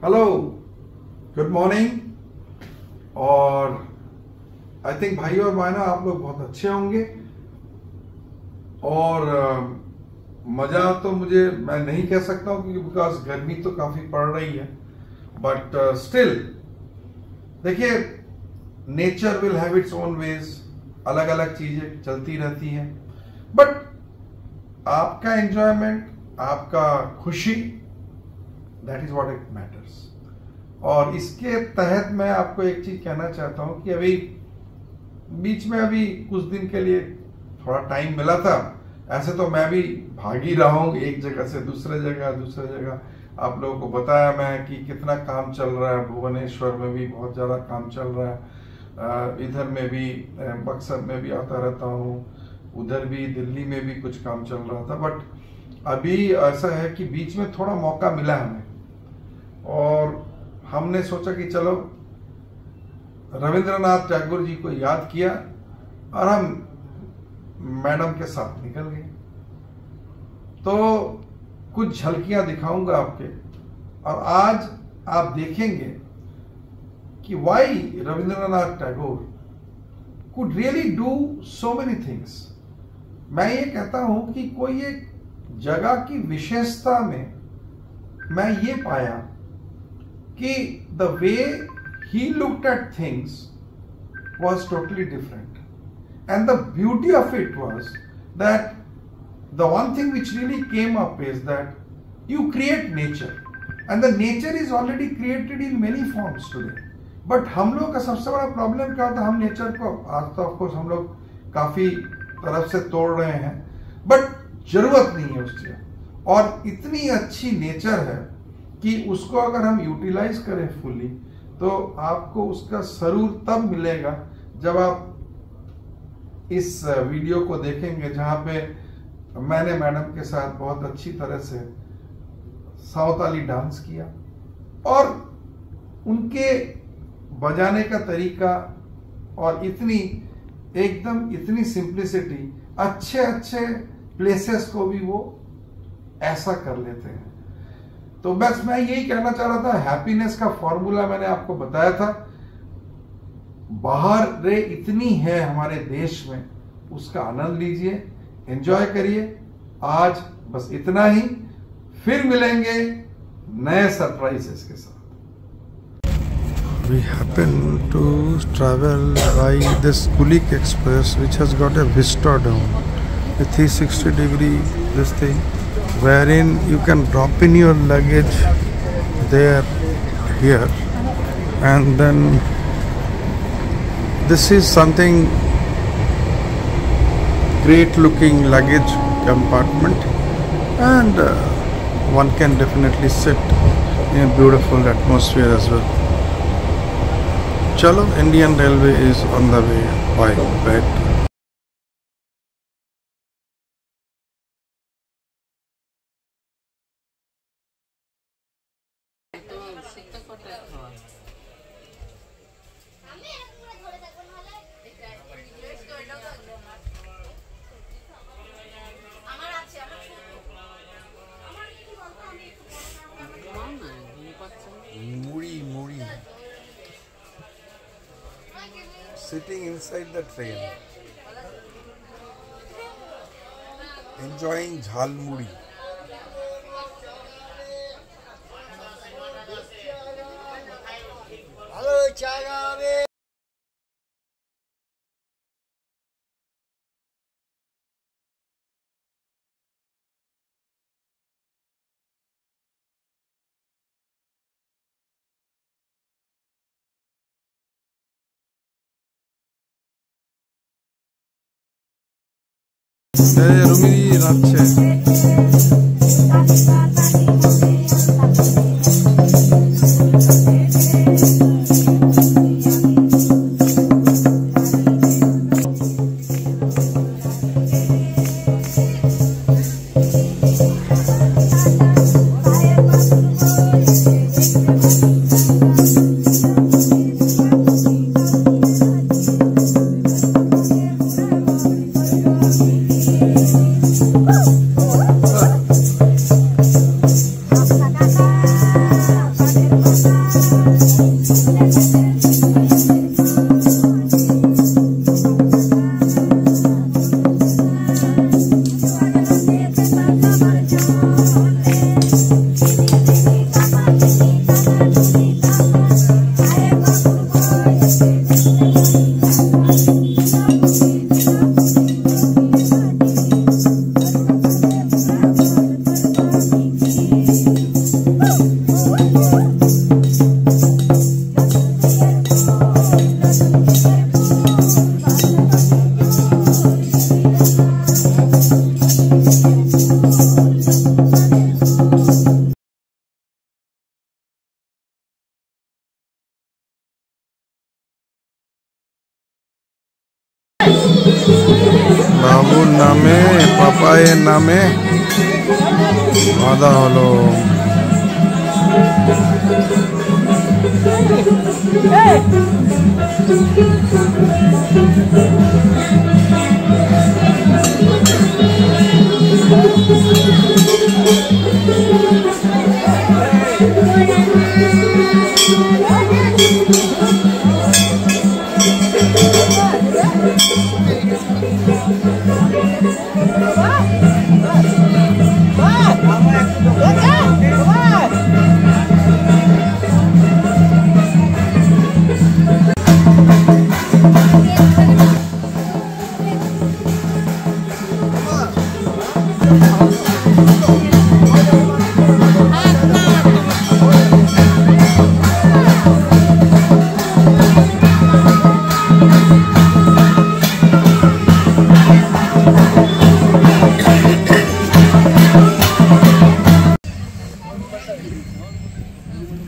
Hello, good morning. और I think भाई और बहना आप लोग बहुत अच्छे होंगे। और मजा तो मैं नहीं कह सकता हूँ क्योंकि बिकॉज गर्मी तो काफी पड़ रही है, बट स्टिल देखिए, nature will have its own ways. अलग अलग चीजें चलती रहती हैं, बट आपका एंजॉयमेंट, आपका खुशी, that is what it matters. और इसके तहत मैं आपको एक चीज कहना चाहता हूं कि अभी बीच में कुछ दिन के लिए थोड़ा टाइम मिला था। ऐसे तो मैं भी भाग ही रहा हूं, एक जगह से दूसरे जगह। आप लोगों को बताया मैं कि कितना काम चल रहा है। भुवनेश्वर में भी बहुत ज्यादा काम चल रहा है, इधर में भी, बक्सर में भी आता रहता हूँ, उधर भी दिल्ली में भी कुछ काम चल रहा था। बट अभी ऐसा है कि बीच में थोड़ा मौका मिला हमें, और हमने सोचा कि चलो रविंद्रनाथ टैगोर जी को याद किया और हम मैडम के साथ निकल गए। तो कुछ झलकियां दिखाऊंगा आपके, और आज आप देखेंगे कि why Rabindranath Tagore could really do so many things. मैं ये कहता हूं कि कोई एक जगह की विशेषता में मैं ये पाया कि the way he looked at things was totally different, and the beauty of it was that the one thing which really came up is that you create nature, and the nature is already created in many forms today. But हम लोग का सबसे बड़ा problem क्या होता है, हम nature को आज तो ऑफकोर्स हम लोग काफी तरफ से तोड़ रहे हैं, बट जरूरत नहीं है उससे। और इतनी अच्छी नेचर है कि उसको अगर हम यूटिलाइज करें फुली, तो आपको उसका सरूर तब मिलेगा जब आप इस वीडियो को देखेंगे, जहां पे मैंने मैडम के साथ बहुत अच्छी तरह से सावताली डांस किया, और उनके बजाने का तरीका और इतनी सिंप्लिसिटी, अच्छे प्लेसेस को भी वो ऐसा कर लेते हैं। तो बस मैं यही कहना चाह रहा था, हैप्पीनेस का फॉर्मूला मैंने आपको बताया था। बाहर रे इतनी है हमारे देश में, उसका आनंद लीजिए, एंजॉय करिए। आज बस इतना ही, फिर मिलेंगे नए सरप्राइजेस के साथ। We happen to travel by this Kulik Express, which has got a vista down, a 360-degree this thing, wherein you can drop in your luggage here, and then this is something great looking luggage compartment, and one can definitely sit in a beautiful atmosphere as well. Chalo, Indian Railway is on the way. Bye. Right. Sitting inside the train, enjoying jhalmuri. Hello, Chagare. Rumi রাখছে। শিবায় নামে বাধা হলো।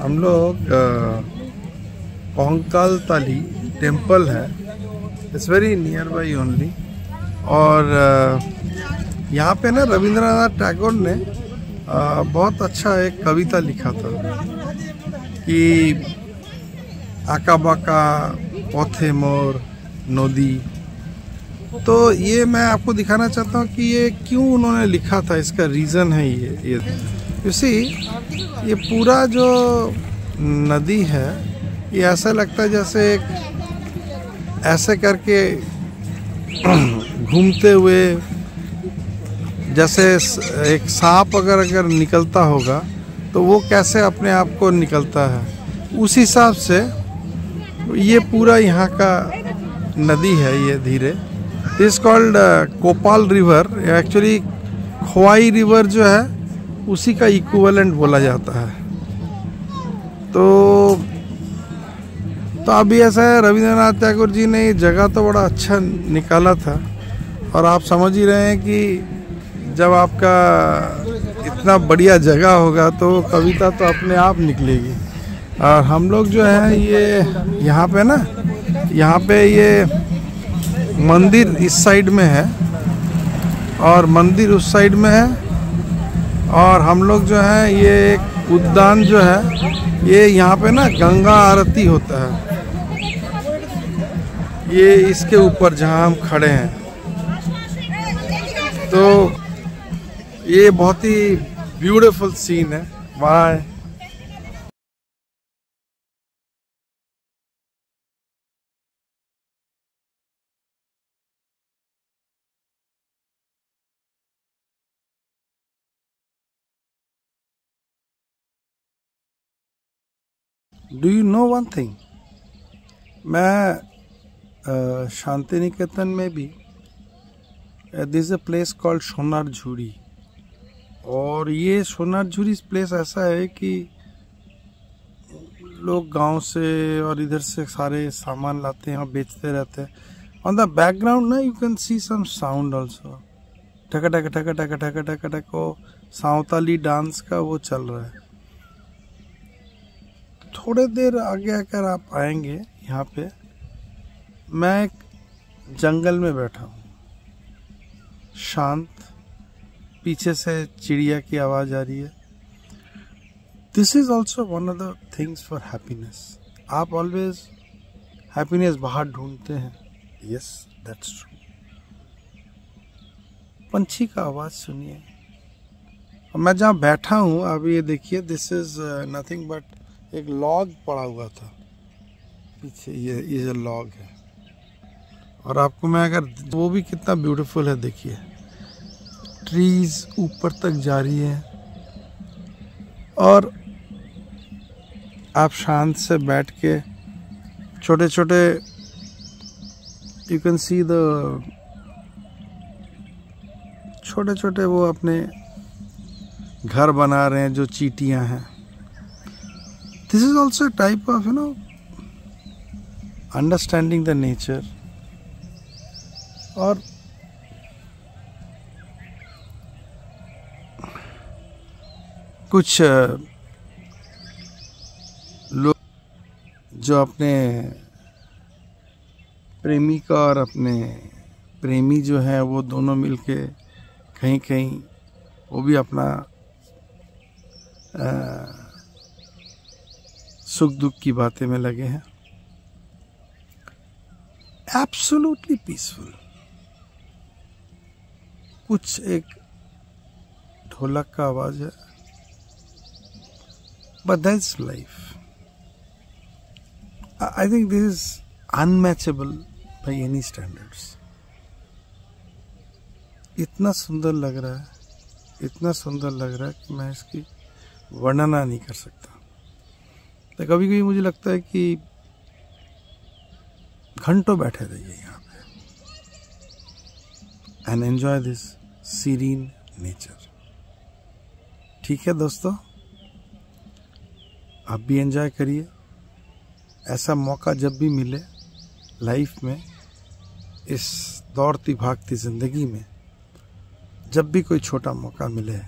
हम लोग कोंकाल ताली temple है, it's very near by only. और यहाँ पे ना रविंद्रनाथ टैगोर ने बहुत अच्छा एक कविता लिखा था कि आका बाका पथे मोर नदी। तो ये मैं आपको दिखाना चाहता हूँ कि ये क्यों उन्होंने लिखा था, इसका रीज़न है ये यू सी, ये पूरा जो नदी है ये ऐसा लगता है जैसे एक ऐसे करके घूमते हुए, जैसे एक सांप अगर निकलता होगा तो वो कैसे अपने आप को निकलता है, उस हिसाब से ये पूरा यहाँ का नदी है। ये धीरे is called कोपाल river, actually Khowai river जो है उसी का इक्विवेलेंट बोला जाता है। तो अभी ऐसा है, रविंद्रनाथ टैगोर जी ने ये जगह तो बड़ा अच्छा निकाला था, और आप समझ ही रहे हैं कि जब आपका इतना बढ़िया जगह होगा तो कविता तो अपने आप निकलेगी। और हम लोग जो है ये यहाँ पे ना, यहाँ पे ये मंदिर इस साइड में है और मंदिर उस साइड में है, और हम लोग जो है ये एक उद्यान जो है ये यहाँ पे ना गंगा आरती होता है, ये इसके ऊपर जहाँ हम खड़े हैं। तो ये बहुत ही ब्यूटीफुल सीन है। Bye. Do you know one thing, मैं शांति निकेतन में भी this is a place called Sonar Jhuri, और ये सोनार झूरी प्लेस ऐसा है कि लोग गांव से और इधर से सारे सामान लाते हैं और बेचते रहते हैं। ऑन द बैकग्राउंड ना you can see some sound also, ठका ठका ठका ठका ठका ठका ठक, वो साँवताली डांस का वो चल रहा है। थोड़े देर आगे आकर आप आएंगे, यहाँ पे मैं एक जंगल में बैठा हूँ, शांत, पीछे से चिड़िया की आवाज़ आ रही है। This is also one of the things for happiness. आप ऑलवेज हैप्पीनेस बाहर ढूंढते हैं, यस दैट्स ट्रू। पंछी का आवाज़ सुनिए। मैं जहाँ बैठा हूँ अभी, ये देखिए, दिस इज नथिंग बट एक लॉग पड़ा हुआ था पीछे, ये जो लॉग है। और आपको मैं अगर, वो भी कितना ब्यूटीफुल है, देखिए ट्रीज ऊपर तक जा रही है, और आप शांत से बैठ के छोटे छोटे, यू कैन सी द छोटे छोटे वो अपने घर बना रहे हैं जो चींटियां हैं। This is also a type of, understanding the nature। और कुछ लोग जो अपने प्रेमिका और अपने प्रेमी जो है वो दोनों मिलके कहीं कहीं वो भी अपना सुख दुख की बातें में लगे हैं। Absolutely peaceful. कुछ एक ढोलक का आवाज है, but that's life. I think this is unmatchable by any standards. इतना सुंदर लग रहा है, इतना सुंदर लग रहा है कि मैं इसकी वर्णना नहीं कर सकता। तो कभी कभी मुझे लगता है कि घंटों बैठे रहिए यहाँ पे and enjoy this serene nature. ठीक है दोस्तों, आप भी एंजॉय करिए। ऐसा मौका जब भी मिले लाइफ में, इस दौड़ती भागती जिंदगी में, जब भी कोई छोटा मौका मिले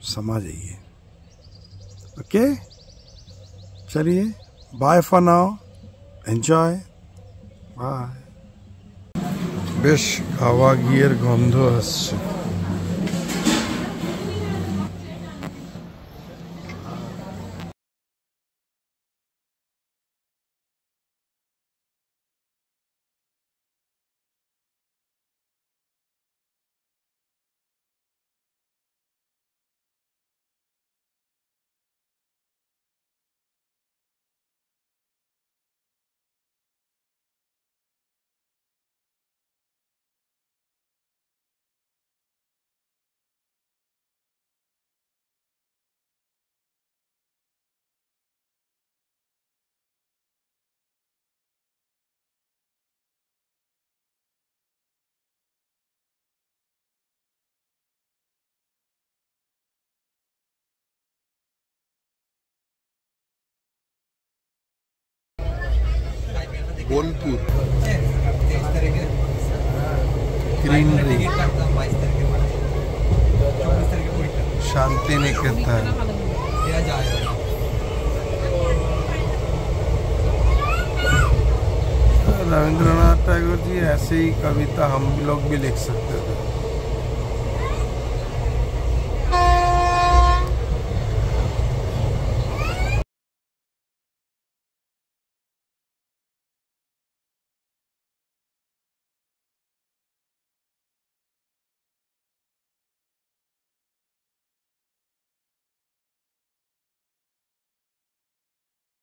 समा जाइए। ओके, चलिए, bye for now, enjoy, bye. বেশ খাওয়া ঘিয়ের গন্ধ আসছে। Bolpur greenery, Shantiniketan. रविंद्रनाथ टैगोर जी ऐसे ही कविता हम लोग भी लिख सकते थे।